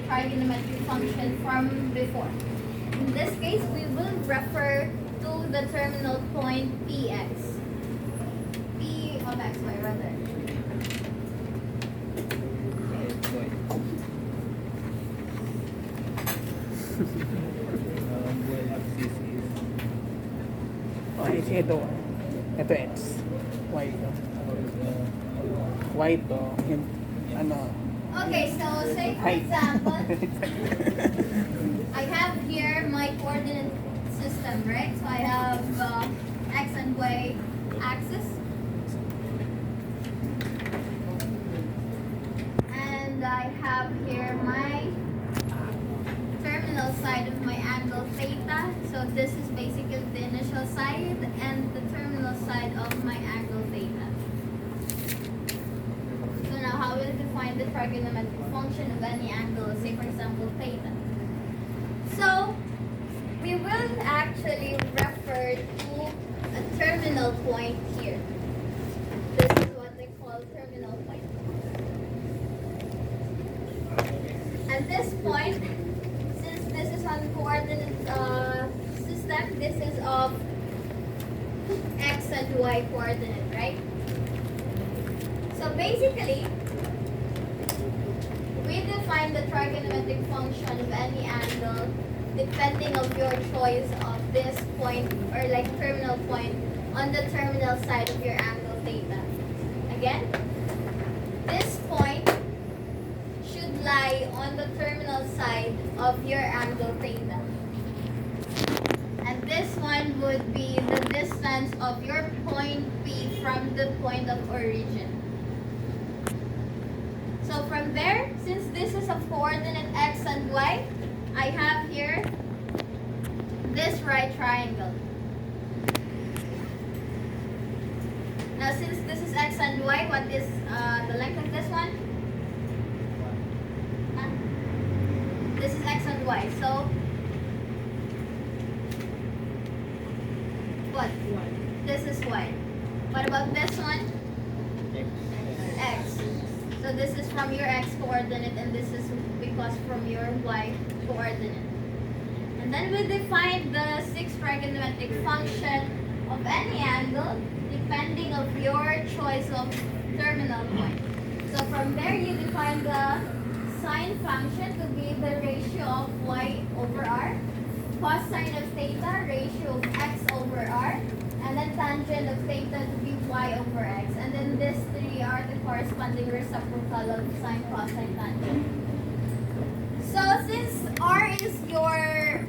trigonometric function from before. In this case, we will refer to the terminal point Px. P of xy rather. Okay, ito. Ito X. Y ito. Y ito. Ano? Okay, so say for example, I have here my coordinate system, right? So I have x and y axis. And I have here my terminal side of my angle theta. So this is basically the initial side and the terminal side of my angle theta. So now how will we define the trigonometric function of any angle, say for example theta? So we will actually refer to a terminal point here. This is what they call terminal point. At this point, since this is on coordinate system, this is of x and y coordinate, right? So basically, we define the trigonometric function of any angle depending of your choice of this point or like terminal point on the terminal side of your angle theta. Again, this point should lie on the terminal side of your angle theta. And this one would be the distance of your point P from the point of origin. So from there, since this is a coordinate x and y, I have here this right triangle. Now since this is x and y, what is the length of this one? This is x and y. So what? This is y. What about this one? X. So this is from your x coordinate and this is because from your y coordinate. And then we define the sixth trigonometric function of any angle depending of your choice of terminal point. So from there you define the sine function to be the ratio of y over r, cosine of theta, ratio of x over r, and then tangent of theta to be y over x. And then these three are the corresponding reciprocal of sine, cosine, tangent. So since r is your,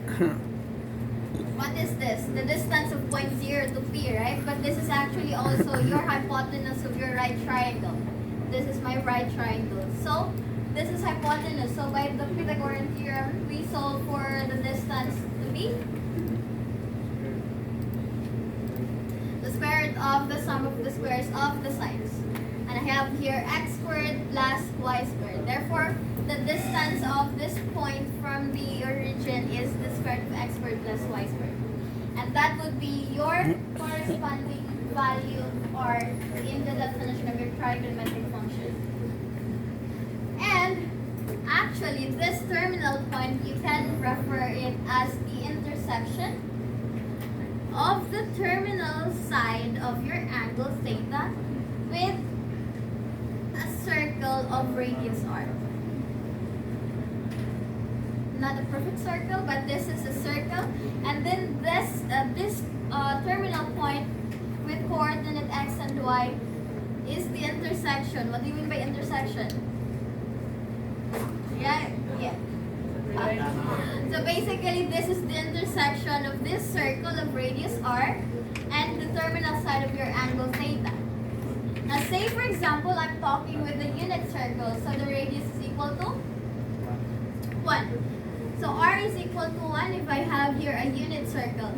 what is this? The distance of point 0 to p, right? But this is actually also your hypotenuse of your right triangle. This is my right triangle. So this is hypotenuse. So by the Pythagorean theorem, we solve for the distance to be the square root of the sum of the squares of the sides. And I have here x squared plus y squared. Therefore, the distance of this point from the origin is the square root of x squared plus y squared. And that would be your corresponding value or in the definition of your trigonometric function. And actually, this terminal point, you can refer it as the intersection of the terminal side of your angle theta with a circle of radius r. Not a perfect circle, but this is a circle. And then this terminal point with coordinate x and y is the intersection. What do you mean by intersection? Yeah. So basically, this is the intersection of this circle of radius r and the terminal side of your angle theta. Now say for example, I'm talking with a unit circle, so the radius is equal to 1. So r is equal to 1 if I have here a unit circle.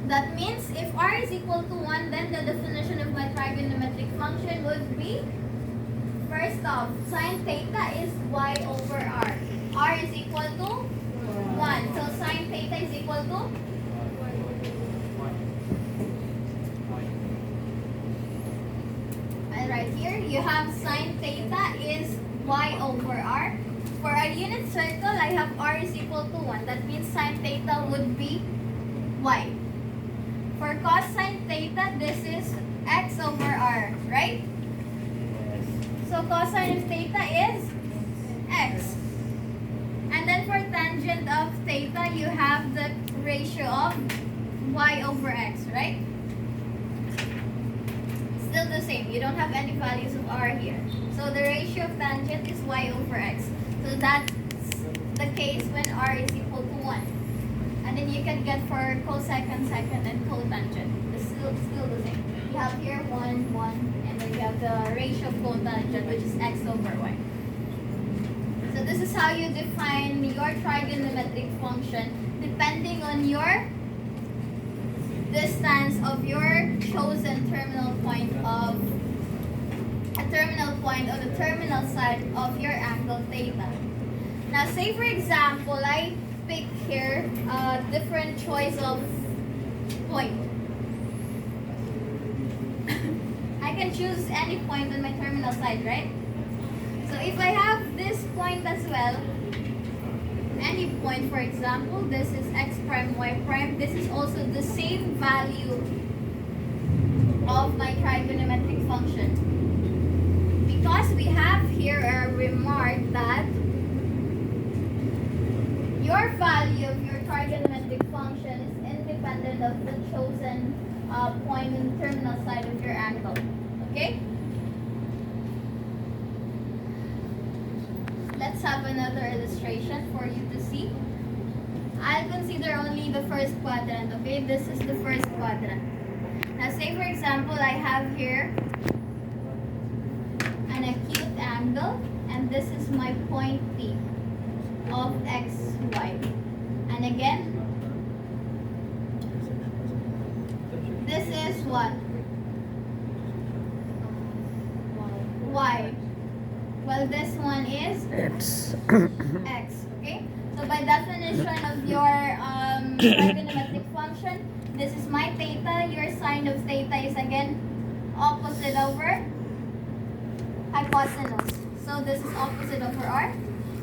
That means if r is equal to 1, then the definition of my trigonometric function would be, first off, sine theta is y over r. R is equal to 1. So sine theta is equal to? And right here, you have sine theta is y over r. for a unit circle, I have r is equal to 1. That means sine theta would be y. For cosine theta, this is x over r, right? So cosine of theta is x. And then for tangent of theta, you have the ratio of y over x, right? Still the same. You don't have any values of r here. So the ratio of tangent is y over x. So that's the case when r is equal to 1. And then you can get for cosecant, secant, and cotangent. It's still the same. You have here 1, 1, and then you have the ratio of cotangent, which is x over y. So this is how you define your trigonometric function depending on your distance of your chosen terminal point of a terminal point on the terminal side of your angle theta. Now say for example, I pick here a different choice of point. I can choose any point on my terminal side, right? So if I have this point as well, any point, for example, this is x prime, y prime, this is also the same value of my trigonometric function. Because we have here a remark that your value of your trigonometric function is independent of the chosen point in the terminal side of your angle. Okay? Let's have another illustration for you to see. I'll consider only the first quadrant, okay? This is the first quadrant. Now say for example, I have here an acute angle, and this is my point P of x, y. And again, this is what? Y. Well, this one is X. x, okay? So by definition of your trigonometric function, this is my theta. Your sine of theta is again opposite over hypotenuse. So this is opposite over r.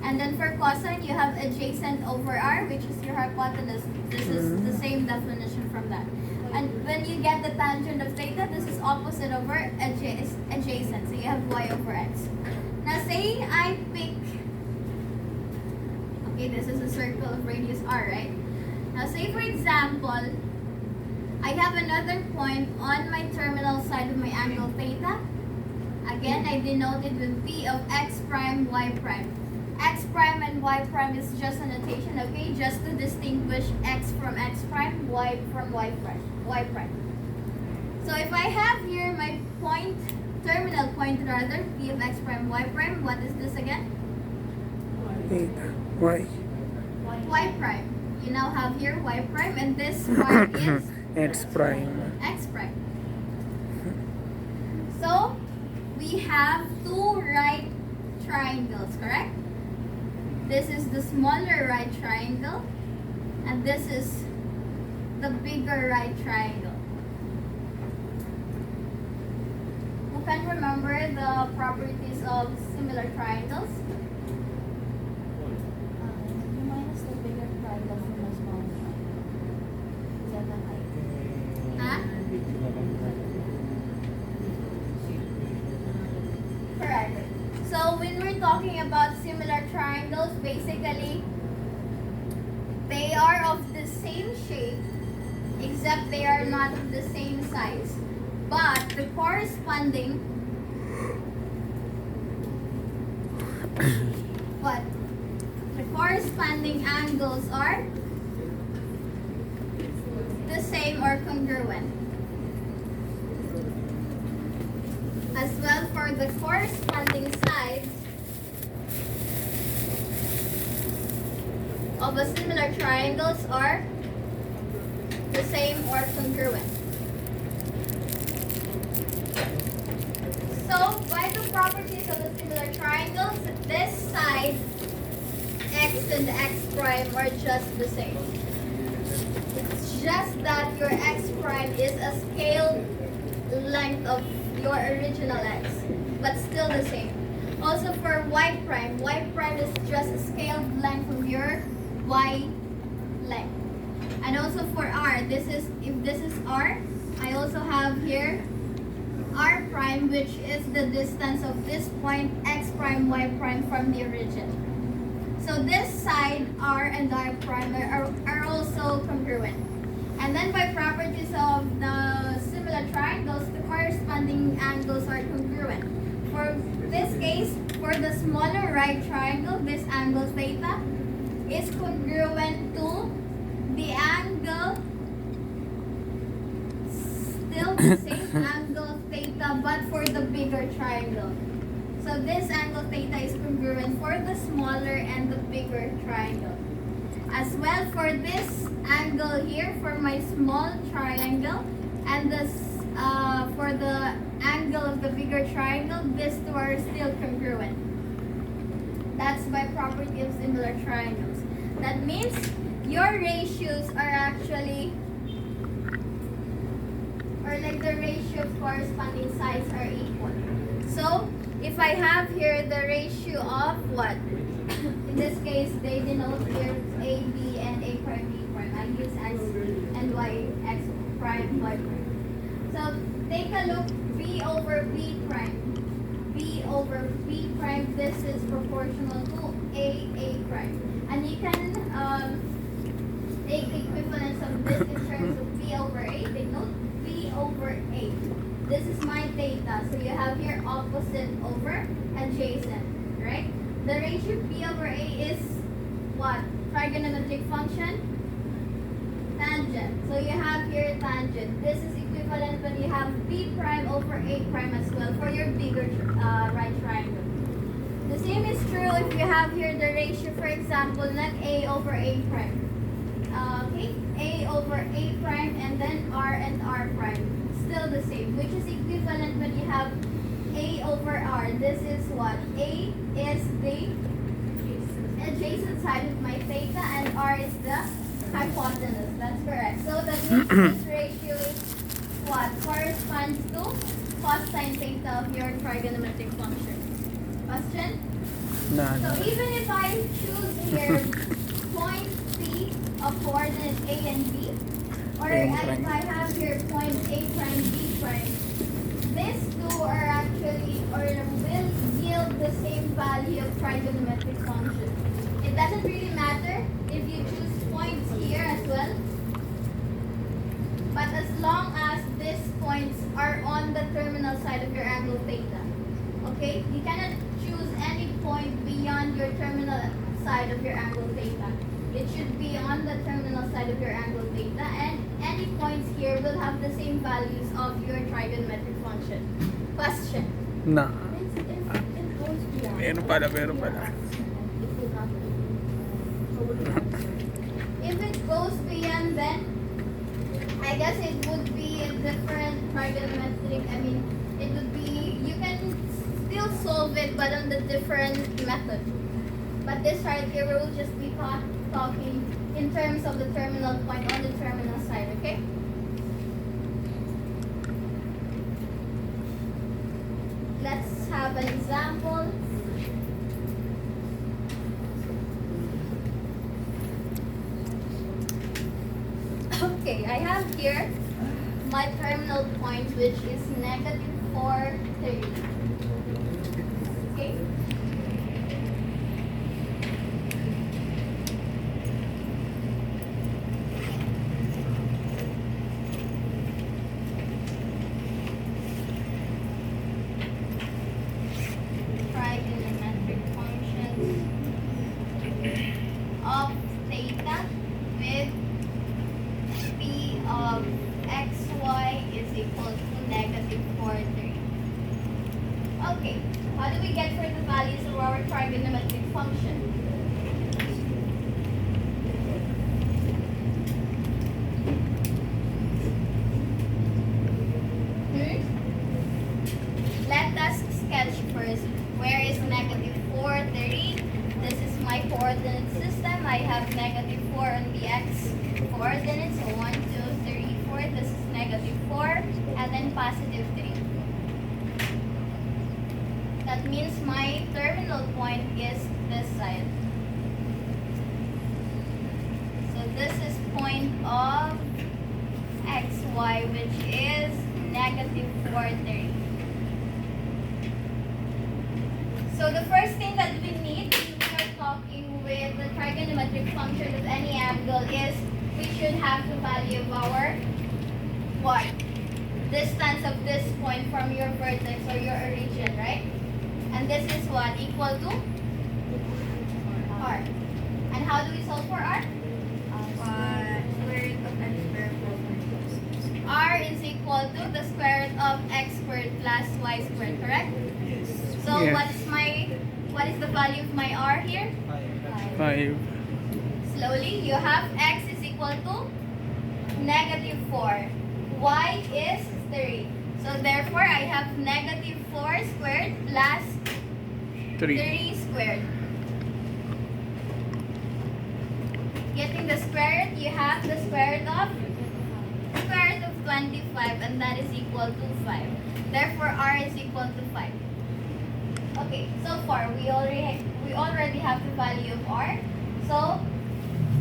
And then for cosine, you have adjacent over r, which is your hypotenuse. This is the same definition from that. And when you get the tangent of theta, this is opposite over adjacent. So you have y over x. Now say I pick, okay, this is a circle of radius r, right? Now say for example, I have another point on my terminal side of my angle theta. Again, I denote it with p of x prime, y prime. X prime and y prime is just a notation, okay? Just to distinguish x from x prime, y from y prime. So if I have here my point, terminal point rather, p of x prime, y prime, what is this again? Theta. Y. Y prime. You now have here y prime, and this part is X prime. x prime. So we have two right triangles, correct? This is the smaller right triangle, and this is the bigger right triangle. Who can remember the properties of similar triangles? Minus the bigger triangle from the smaller triangle. Is that the height? Huh? Correct. So when we're talking about similar triangles, basically they are of the same shape, except they are not of the same size. But the corresponding what? The corresponding angles are the same or congruent. As well, for the corresponding sides of a similar triangles are the same or congruent. So, by the properties of the similar triangles, this side, x and x prime are just the same. It's just that your x prime is a scaled length of your original x, but still the same. Also for y prime is just a scaled length of your y length. And also for r, if this is r, I also have here r prime, which is the distance of this point x prime y prime from the origin. So this side r and r prime are also congruent. And then by properties of the similar triangles, the corresponding angles are congruent. For this case, for the smaller right triangle, this angle theta is congruent to the angle, still the same angle theta, but for the bigger triangle. So this angle theta is congruent for the smaller and the bigger triangle. As well for this angle here for my small triangle, and this for the angle of the bigger triangle, these two are still congruent. That's by property of similar triangles. That means your ratios are actually, or like the ratio of corresponding sides are equal. So if I have here the ratio of what? In this case, they denote here a, b, and a prime, b prime. I use x and y, x prime, y prime. So take a look, b over b prime. B over b prime, this is proportional to a prime. And you can take the equivalence of this in terms of b over a. Take note, b over a. This is my theta. So you have here opposite over adjacent, right? The ratio b over a is what? Trigonometric function? Tangent. So you have here tangent. This is equivalent when you have b prime over a prime as well for your bigger right triangle. The same is true if you have here the ratio, for example, not a over a prime. Okay, a over a prime and then r and r prime. Still the same, which is equivalent when you have a over r. This is what? A is the adjacent side of my theta and r is the hypotenuse. That's correct. So that means this ratio is what? Corresponds to cosine theta of your trigonometric function. Question? No, So no. even if I choose here point P of coordinate A and B, or A if prime. I have here point A prime, B prime, these two are actually, or will yield the same value of trigonometric function. It doesn't really matter if you choose points here as well, but as long as these points are on the terminal side of your angle theta. Okay? You cannot choose any point beyond your terminal side of your angle theta. It should be on the terminal side of your angle theta, and any points here will have the same values of your trigonometric function. Question. No. It goes beyond. Meron pala, meron pala. If it goes beyond, then I guess it would be a different trigonometric. I mean, it would be, you can still solve it, but on the different method. But this right here, we will just be talking in terms of the terminal point on the terminal side, okay? Let's have an example. Okay, I have here my terminal point, which is negative 430. Okay? Trigonometric functions of theta with p of xy is equal to negative 430. Okay, how do we get for the values of our trigonometric function? Let us sketch first. Where is negative 430? This is my coordinate system. I have negative 4 on the x coordinates. So 1, 2, 3, 4. This is negative 4 and then positive 3. That means my terminal point is this side. So this is point of xy, which is negative 430. So the first thing that we need when we are talking with the trigonometric function of any angle is we should have the value of our what? Distance of this point from your vertex or your origin, right? And this is what? Equal to r. And how do we solve for r? Square root of x squared plus y. R is equal to the square root of x squared plus y squared, correct? Yes. So Yes. what is the value of my r here? 5. Slowly, you have x is equal to negative 4. Y is 3. So therefore, I have negative 4 squared plus 3. 3 squared. Getting the square root, you have the square root of 25, and that is equal to 5. Therefore, r is equal to 5. Okay, so far we already have the value of r. So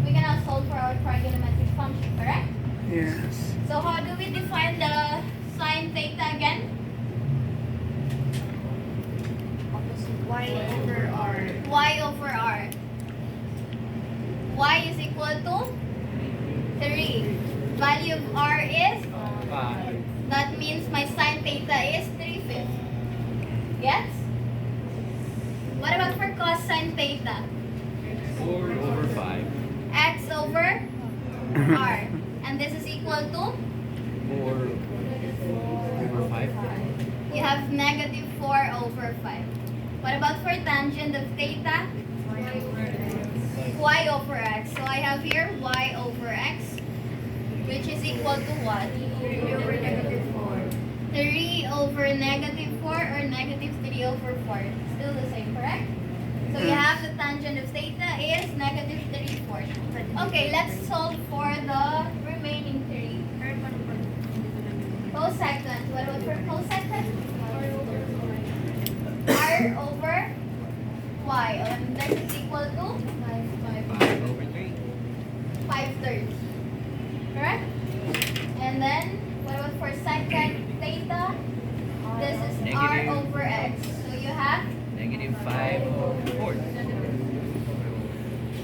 we can now solve for our trigonometric function, correct? Yes. So how do we define the sine theta again? Y over R. Y over r. Y is equal to 3. Value of r is? 5. That means my sine theta is 3/5. Yes? What about for cosine theta? 4 over 5. X over r. And this is equal to? 4 over 5. You have negative 4 over 5. What about for tangent of theta? Y over x. So I have here y over x, which is equal to what? 3 over negative 4. 3 over negative 4 or negative 3 over 4. Still the same, correct? So you have the tangent of theta is negative 3/4. Okay, let's solve for the remaining 3. Cosecant. What about for cosecant? R over y. And this is equal to 5 over 3. 5/3. Correct? And then, what about for secant theta? This is r Negative. over x. So you have Negative 5 over 4.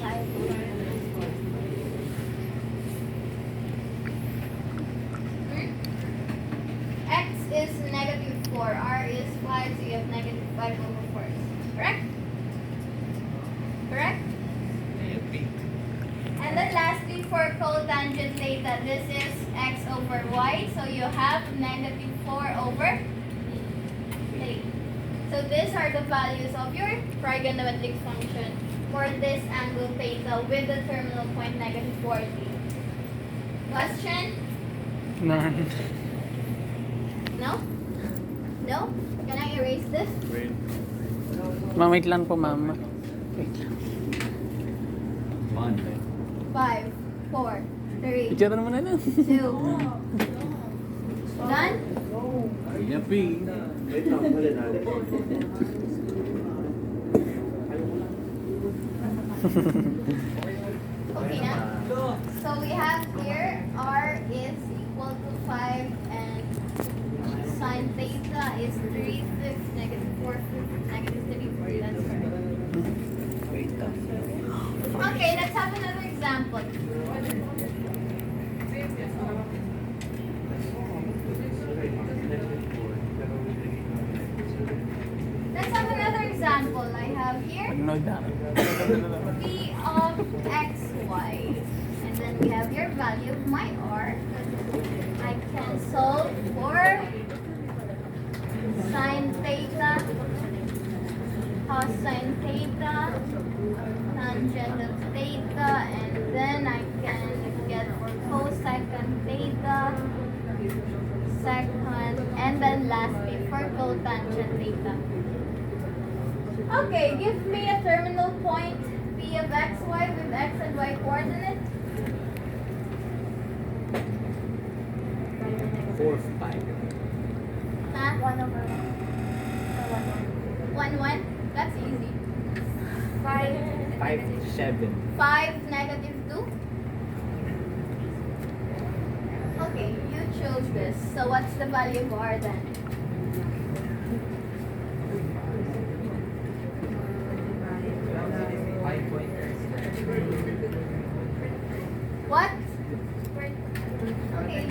5 X is negative 4, R is 5, so you have negative 5 over 4. Correct? Correct? And then lastly, for cotangent theta, this is x over y, so you have negative 4 over 3. So these are the values of your trigonometric function for this angle theta with the terminal point negative 40. Question? None. No? No? Can I erase this? Ma'am, wait lang po, ma'am. Wait lang. 1. 5, 4, 3, Picture mo na lang. 2. Done? Yappy. Okay na? So we have here r is equal to 5 and sine theta is 3/5, negative 4/5, negative 3/4. That's correct. Okay, let's have another example. Let's have another example. I have here Pag-nod na. p of xy. And then we have your value of my r. I can solve for sine theta, cosine theta, tangent of theta, and then I can get for cosecant theta, secant, and then lastly for cotangent theta. Okay, give me a terminal point P of xy with x and y coordinate. 4, 5. Huh? 1 over 1. 1 5, 7. 5, negative 2? Okay, you chose this. So what's the value of r then? What? Okay,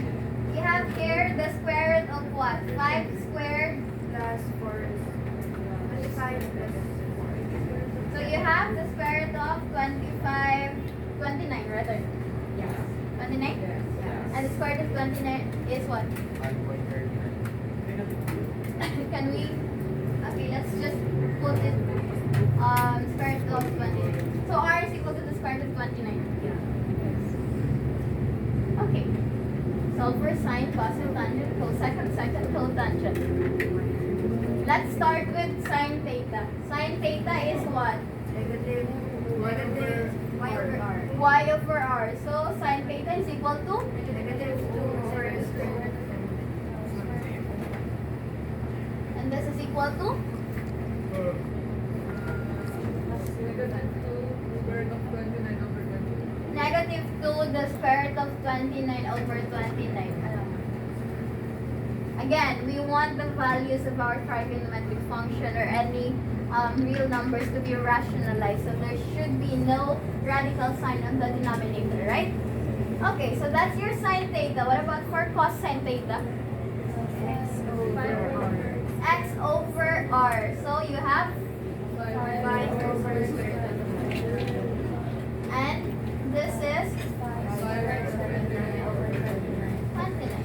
you have here the square root of what? 5 squared Plus 4. 25 plus 4. So you have the square root of 29 rather. Yes. 29? Yes. And the square root of 29 is what? 5.39. Can we? Okay, let's just put it square root of 29. So r is equal to the square root of 29. Okay. Solve for sine, cosine, tangent, cosecant, secant, cotangent. Let's start with sine theta. Sine theta is what? Negative y over r. Y over r. So sine theta is equal to? Negative 2 over square root. And this is equal to? Negative 2 the square root of 29 over 29. Again, we want the values of our trigonometric function or any real numbers to be rationalized. So there should be no radical sign on the denominator, right? Okay, so that's your sine theta. What about for cosine theta? X over r. X over r. So you have? 5 over square root. And this is? 29 over 29. 29.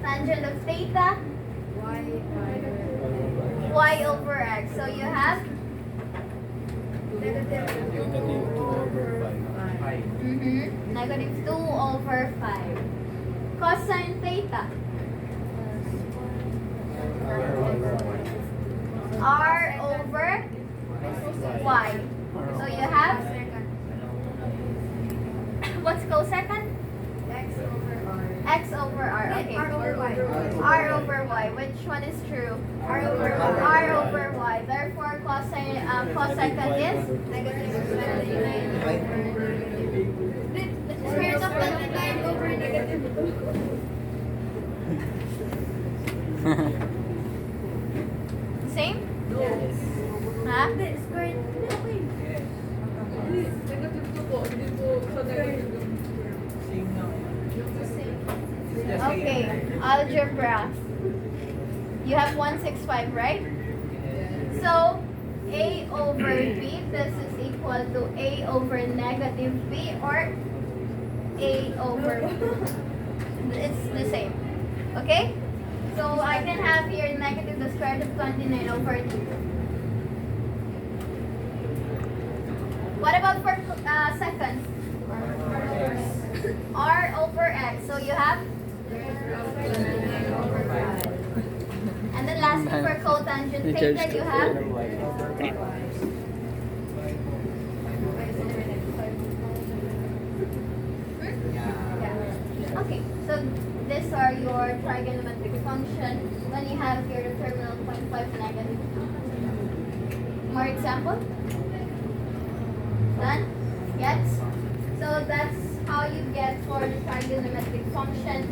Tangent of theta? Y over x. So you have? Negative 2 over 5. Negative 2 over 5. Cosine theta? R over y. So you have? What's cosecant? X over r. X over r. Okay. R over y. R over y. Which one is true? R over y. R over y. Therefore, cosecant is? Negative 29 over negative. The square root of 29 over negative 2. Same? Yes. Huh? The square Okay. Algebra. You have 165, right? So, A over B, this is equal to A over negative B or A over it's the same. Okay? So I can have here negative the square root of 29 over 2. What about for second? R over X. So you have? And then lastly for cotangent theta, you have? Okay, so these are your trigonometric function when you have here the terminal point 5 negative. More example? Done? Yes? So that's how you get for the trigonometric function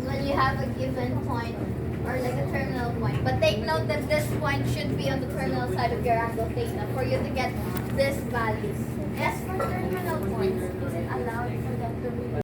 when you have a given point or like a terminal point. But take note that this point should be on the terminal side of your angle theta for you to get these values. Yes?